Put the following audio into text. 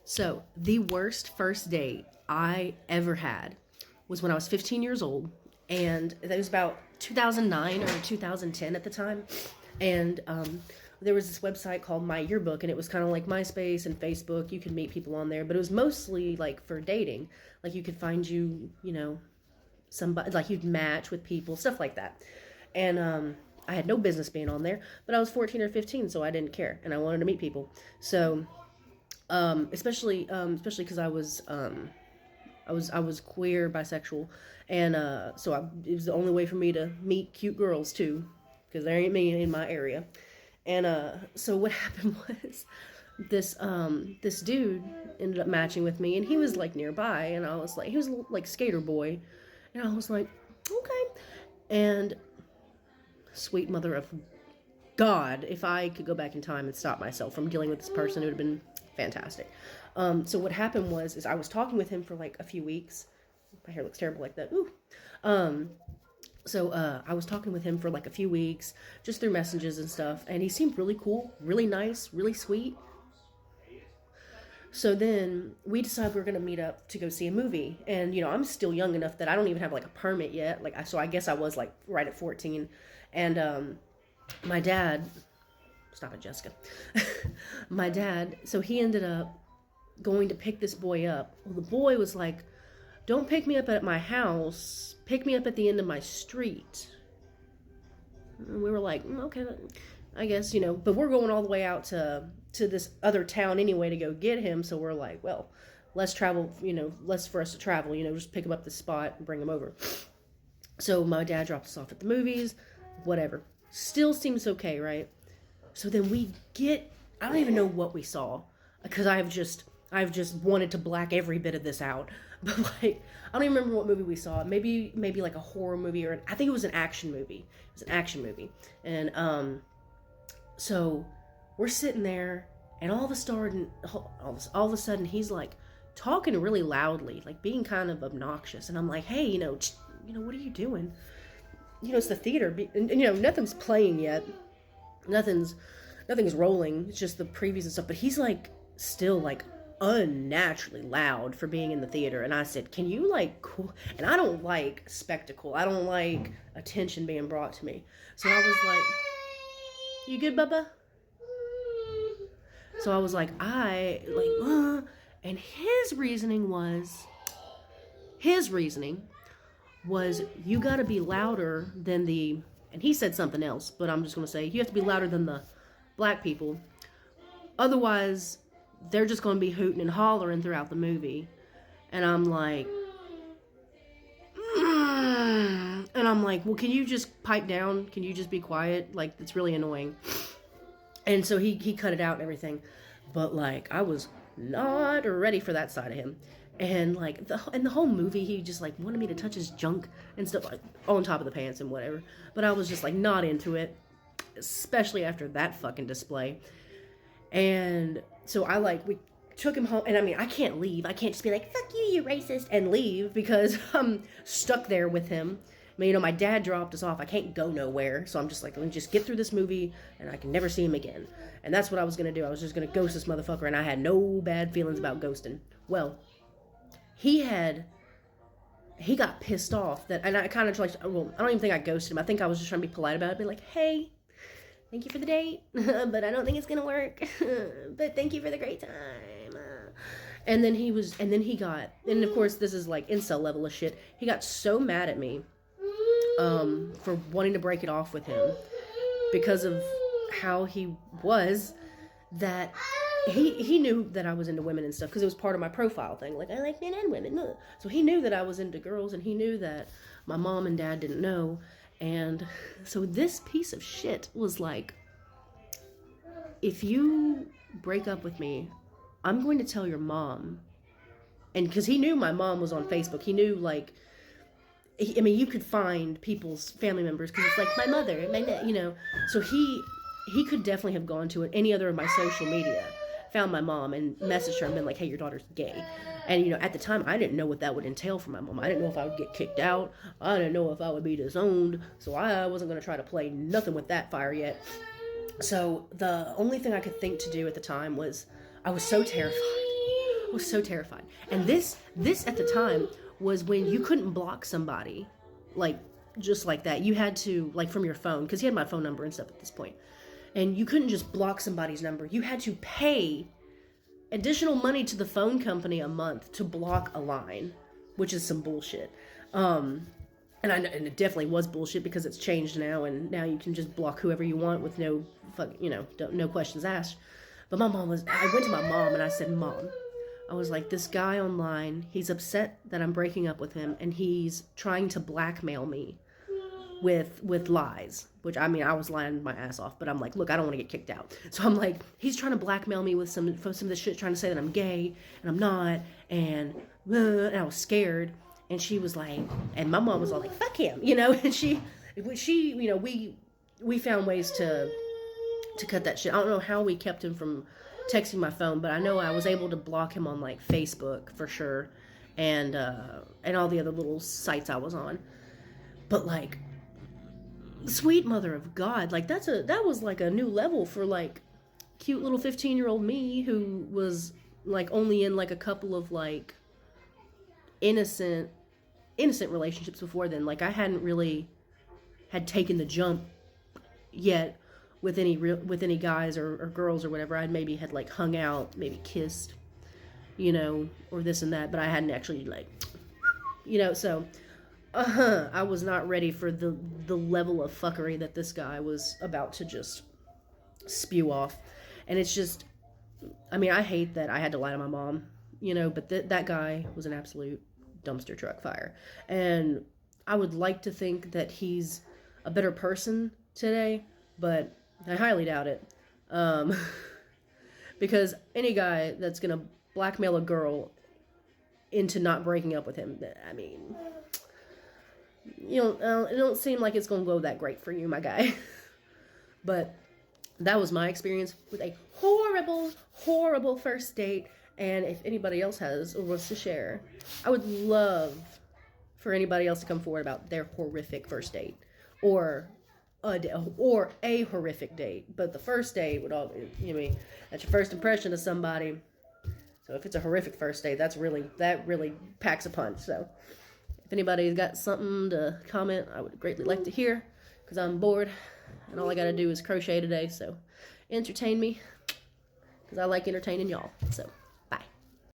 So, the worst first date I ever had was when I was 15 years old, and that was about 2009 or 2010 at the time. And there was this website called My Yearbook, and it was kind of like MySpace and Facebook. You could meet people on there, but it was mostly like for dating. Like you could find somebody, like you'd match with people, stuff like that. And I had no business being on there, but I was 14 or 15, so I didn't care, and I wanted to meet people. So especially because I was queer, bisexual, and it was the only way for me to meet cute girls too, because there ain't many in my area. And so what happened was this dude ended up matching with me, and he was like nearby, and I was like, he was like skater boy, and I was like, okay, and sweet mother of God, if I could go back in time and stop myself from dealing with this person, it would have been fantastic. So what happened is I was talking with him for like a few weeks. My hair looks terrible like that. Ooh. I was talking with him for like a few weeks, just through messages and stuff, and he seemed really cool, really nice, really sweet. So then we decided we were gonna meet up to go see a movie, and I'm still young enough that I don't even have like a permit yet. So I guess I was like right at 14, and my dad, stop it, Jessica. My dad, so he ended up going to pick this boy up. Well, the boy was like, don't pick me up at my house, pick me up at the end of my street. And we were like, okay, I guess, but we're going all the way out to this other town anyway to go get him. So we're like, well, less travel, less for us to travel, just pick him up the spot and bring him over. So my dad dropped us off at the movies, whatever. Still seems okay, right? So then I don't even know what we saw, because I've just wanted to black every bit of this out. But like, I don't even remember what movie we saw. Maybe like a horror movie, I think it was an action movie. It was an action movie. And so we're sitting there, and all of a sudden he's like talking really loudly, like being kind of obnoxious. And I'm like, hey, what are you doing? It's the theater, and nothing's playing yet. Nothing's rolling. It's just the previews and stuff. But he's like still like unnaturally loud for being in the theater. And I said, can you like cool? And I don't like spectacle. I don't like attention being brought to me. So I was like, you good, Bubba? So I was like, and his reasoning was you got to be louder than and he said something else, but I'm just going to say, you have to be louder than the black people. Otherwise, they're just going to be hooting and hollering throughout the movie. And I'm like, well, can you just pipe down? Can you just be quiet? Like, it's really annoying. And so he cut it out and everything. But like, I was not ready for that side of him. And like the whole movie, he just like wanted me to touch his junk and stuff, like on top of the pants and whatever. But I was just like not into it, especially after that fucking display. And so we took him home, and I mean, I can't leave. I can't just be like, fuck you, you racist, and leave, because I'm stuck there with him. I mean, my dad dropped us off. I can't go nowhere. So I'm just like, let me just get through this movie, and I can never see him again. And that's what I was going to do. I was just going to ghost this motherfucker, and I had no bad feelings about ghosting. Well, he got pissed off and I kind of like, well, I don't even think I ghosted him. I think I was just trying to be polite about it, be like, hey, thank you for the date, but I don't think it's gonna work. But thank you for the great time. And then of course this is like incel level of shit. He got so mad at me for wanting to break it off with him because of how he was, that he knew that I was into women and stuff, because it was part of my profile thing. Like, I like men and women. So he knew that I was into girls, and he knew that my mom and dad didn't know. And so this piece of shit was like, if you break up with me, I'm going to tell your mom. And because he knew my mom was on Facebook. He knew, like, you could find people's family members, because it's like, my mother, So he could definitely have gone to any other of my social media, found my mom and messaged her and been like, hey, your daughter's gay. And at the time, I didn't know what that would entail for my mom. I didn't know if I would get kicked out. I didn't know if I would be disowned. So I wasn't going to try to play nothing with that fire yet. So the only thing I could think to do at the time was, I was so terrified. I was so terrified. And this at the time was when you couldn't block somebody, like just like that. You had to, like, from your phone, because he had my phone number and stuff at this point. And you couldn't just block somebody's number. You had to pay additional money to the phone company a month to block a line, which is some bullshit. And it definitely was bullshit because it's changed now, and now you can just block whoever you want with no no questions asked. But I went to my mom and I said, Mom, I was like, this guy online, he's upset that I'm breaking up with him, and he's trying to blackmail me with lies, which, I mean, I was lying my ass off, but I'm like, look, I don't want to get kicked out. So I'm like, he's trying to blackmail me with some of this shit, trying to say that I'm gay, and I'm not, and I was scared. And she was like, and my mom was all like, fuck him, and she, we found ways to cut that shit. I don't know how we kept him from texting my phone, but I know I was able to block him on, like, Facebook for sure, and all the other little sites I was on. But, like, sweet mother of God, like, that was like a new level for, like, cute little 15-year-old me who was, like, only in, like, a couple of, like, innocent relationships before then. Like, I hadn't really had taken the jump yet with any guys or girls or whatever. I'd maybe had, like, hung out, maybe kissed, or this and that, but I hadn't actually, like, so I was not ready for the level of fuckery that this guy was about to just spew off. And it's just, I mean, I hate that I had to lie to my mom, but that guy was an absolute dumpster truck fire. And I would like to think that he's a better person today, but I highly doubt it. Because any guy that's gonna blackmail a girl into not breaking up with him, I mean, it don't seem like it's gonna go that great for you, my guy. But that was my experience with a horrible, horrible first date. And if anybody else has or wants to share, I would love for anybody else to come forward about their horrific first date, or a horrific date. But the first date would all, that's your first impression of somebody. So if it's a horrific first date, that really packs a punch. So if anybody's got something to comment, I would greatly like to hear, because I'm bored and all I gotta do is crochet today. So entertain me, because I like entertaining y'all. So